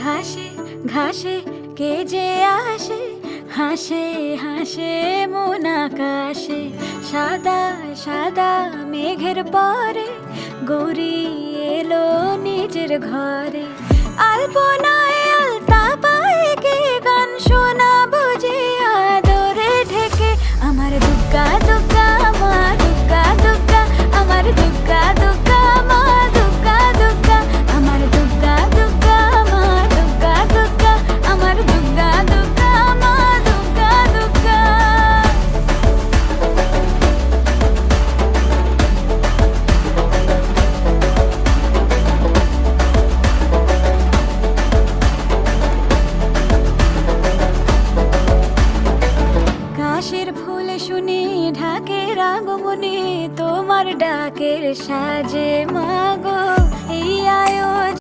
ঘাসে ঘাসে কে যে আসে, হাসে হাসে মন আকাশে। সাদা সাদা মেঘের পরে গৌরী এলো নিজের ঘরে। আলপনায় আলতা পায়ে কে গান শোনাবো যে আদরে ঢেকে। আমার দুগ্গা দুগ্গা মা দুগ্গা দুগ্গা, আমার দুগ্গা দুগ্গা মা দুগ্গা দুগ্গা, আমার দুগ্গা দুগ্গা মা দুগ্গা দুগ্গা, আমার দুগ্গা দুগ্গা মা দুগ্গা দুগ্গা। কাশের ফুল শুনি ঢাকের আগমনে, তোমার ডাকের সাজে মা